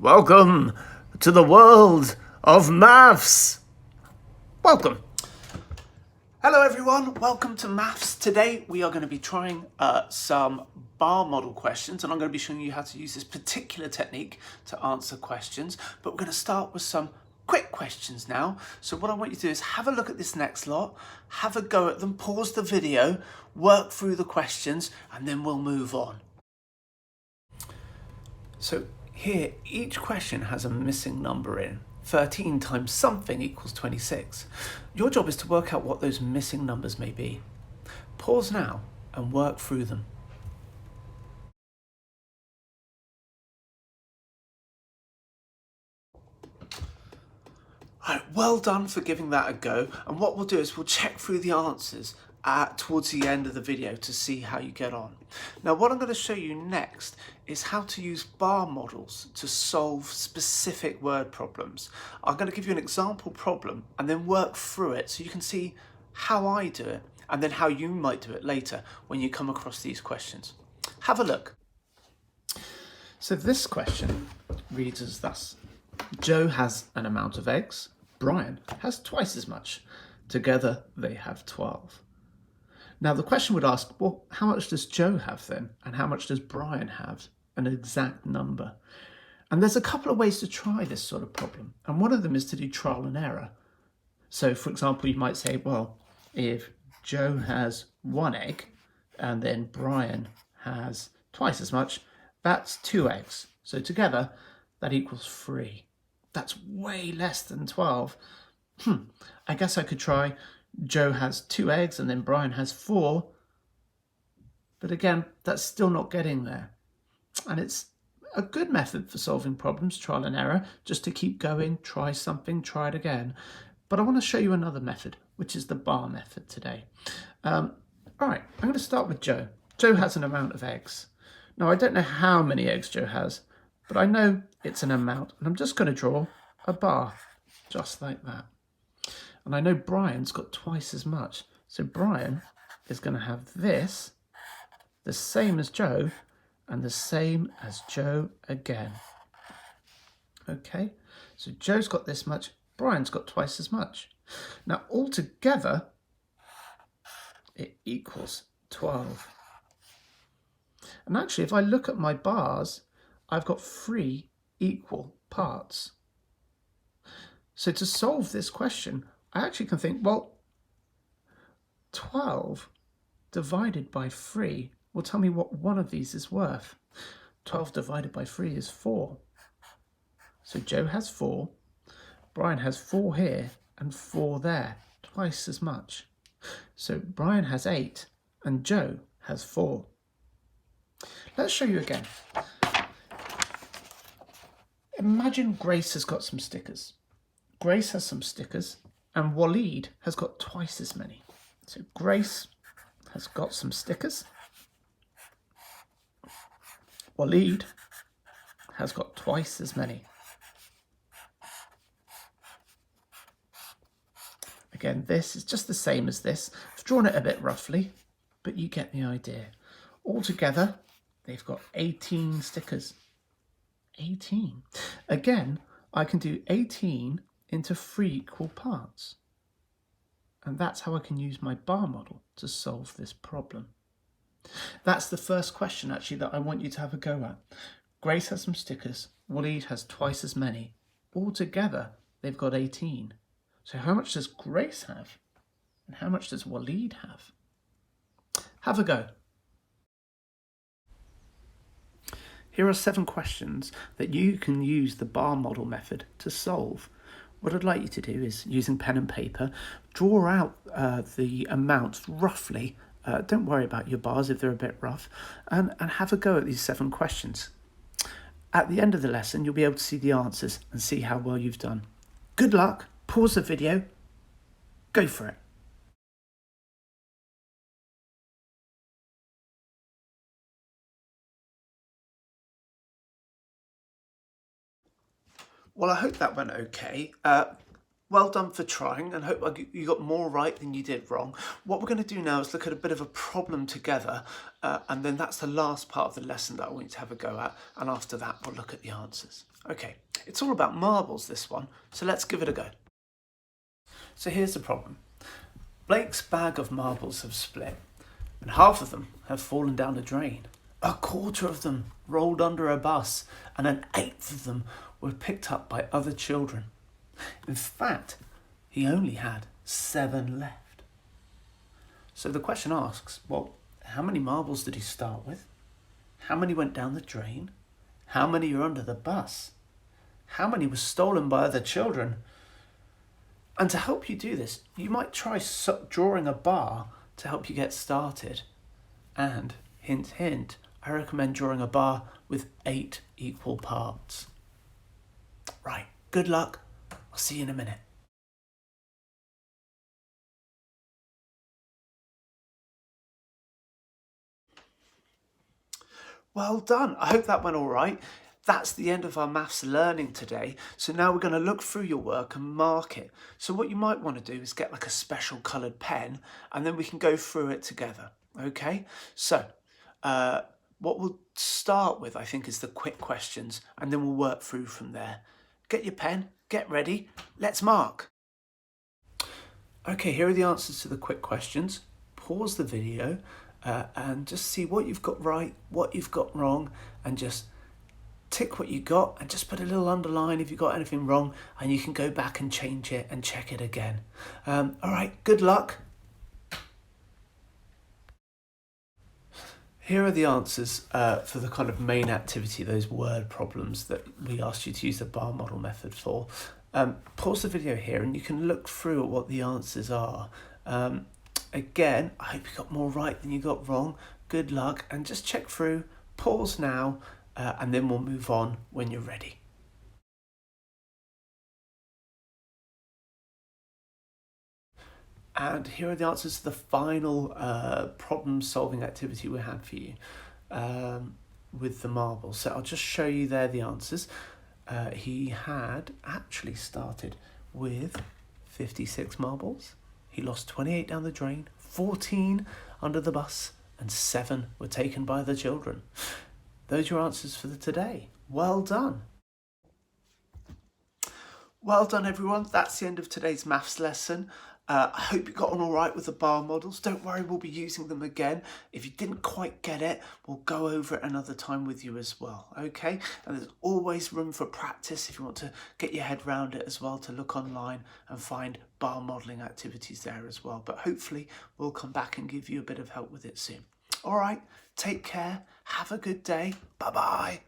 Welcome to the world of maths. Welcome. Hello everyone, welcome to maths. Today we are going to be trying some bar model questions, and I'm going to be showing you how to use this particular technique to answer questions. But we're going to start with some quick questions now. So what I want you to do is have a look at this next lot, have a go at them, pause the video, work through the questions, and then we'll move on. So here, each question has a missing number in. 13 times something equals 26. Your job is to work out what those missing numbers may be. Pause now and work through them. Right, well done for giving that a go. And what we'll do is we'll check through the answers towards the end of the video to see how you get on. Now what I'm going to show you next is how to use bar models to solve specific word problems. I'm going to give you an example problem and then work through it so you can see how I do it and then how you might do it later when you come across these questions. Have a look. So this question reads as thus. Joe has an amount of eggs. Brian has twice as much. Together they have 12. Now the question would ask, well, how much does Joe have then? And how much does Brian have? An exact number. And there's a couple of ways to try this sort of problem. And one of them is to do trial and error. So for example, you might say, well, if Joe has 1 egg and then Brian has twice as much, that's 2 eggs. So together that equals 3. That's way less than 12. I guess I could try Joe has 2 eggs and then Brian has 4. But again, that's still not getting there. And it's a good method for solving problems, trial and error, just to keep going, try something, try it again. But I want to show you another method, which is the bar method today. All right, I'm going to start with Joe. Joe has an amount of eggs. Now, I don't know how many eggs Joe has, but I know it's an amount, and I'm just going to draw a bar, just like that. And I know Brian's got twice as much, so Brian is going to have this, the same as Joe, and the same as Joe again. Okay, so Joe's got this much, Brian's got twice as much. Now, altogether, it equals 12. And actually, if I look at my bars, I've got 3 equal parts. So to solve this question, I actually can think, well, 12 divided by 3 will tell me what one of these is worth. 12 divided by 3 is 4. So Joe has 4, Brian has 4 here and 4 there, twice as much. So Brian has 8 and Joe has 4. Let's show you again. Imagine Grace has got some stickers. Grace has some stickers and Waleed has got twice as many. So Grace has got some stickers. Waleed has got twice as many. Again, this is just the same as this. I've drawn it a bit roughly, but you get the idea. Altogether, they've got 18 stickers. 18. Again, I can do 18 into 3 equal parts. And that's how I can use my bar model to solve this problem. That's the first question, actually, that I want you to have a go at. Grace has some stickers. Waleed has twice as many. Altogether, they've got 18. So how much does Grace have? And how much does Waleed have? Have a go. Here are 7 questions that you can use the bar model method to solve. What I'd like you to do is, using pen and paper, draw out the amounts roughly. Don't worry about your bars if they're a bit rough, and have a go at these 7 questions. At the end of the lesson, you'll be able to see the answers and see how well you've done. Good luck, pause the video, go for it. Well, I hope that went okay. Well done for trying, and hope you got more right than you did wrong. What we're going to do now is look at a bit of a problem together, and then that's the last part of the lesson that I want you to have a go at, and after that we'll look at the answers. Okay, it's all about marbles, this one, so let's give it a go. So here's the problem. Blake's bag of marbles have split, and half of them have fallen down a drain. A quarter of them rolled under a bus, and an eighth of them were picked up by other children. In fact, he only had 7 left. So the question asks, well, how many marbles did he start with? How many went down the drain? How many are under the bus? How many were stolen by other children? And to help you do this, you might try drawing a bar to help you get started. And, hint, hint, I recommend drawing a bar with 8 equal parts. Right, good luck. I'll see you in a minute. Well done. I hope that went all right. That's the end of our maths learning today. So now we're going to look through your work and mark it. So what you might want to do is get like a special coloured pen, and then we can go through it together. Okay? So what we'll start with, I think, is the quick questions, and then we'll work through from there. Get your pen, get ready, let's mark. Okay, here are the answers to the quick questions. Pause the video and just see what you've got right, what you've got wrong, and just tick what you got and just put a little underline if you got anything wrong, and you can go back and change it and check it again. All right, good luck. Here are the answers for the kind of main activity, those word problems that we asked you to use the bar model method for. Pause the video here and you can look through at what the answers are. Again, I hope you got more right than you got wrong. Good luck, and just check through, pause now, and then we'll move on when you're ready. And here are the answers to the final problem-solving activity we had for you with the marbles. So I'll just show you there the answers. He had actually started with 56 marbles. He lost 28 down the drain, 14 under the bus, and 7 were taken by the children. Those are your answers for today. Well done. Well done, everyone. That's the end of today's maths lesson. I hope you got on all right with the bar models. Don't worry, we'll be using them again. If you didn't quite get it, we'll go over it another time with you as well, okay? And there's always room for practice if you want to get your head around it as well, to look online and find bar modelling activities there as well. But hopefully we'll come back and give you a bit of help with it soon. All right, take care. Have a good day. Bye-bye.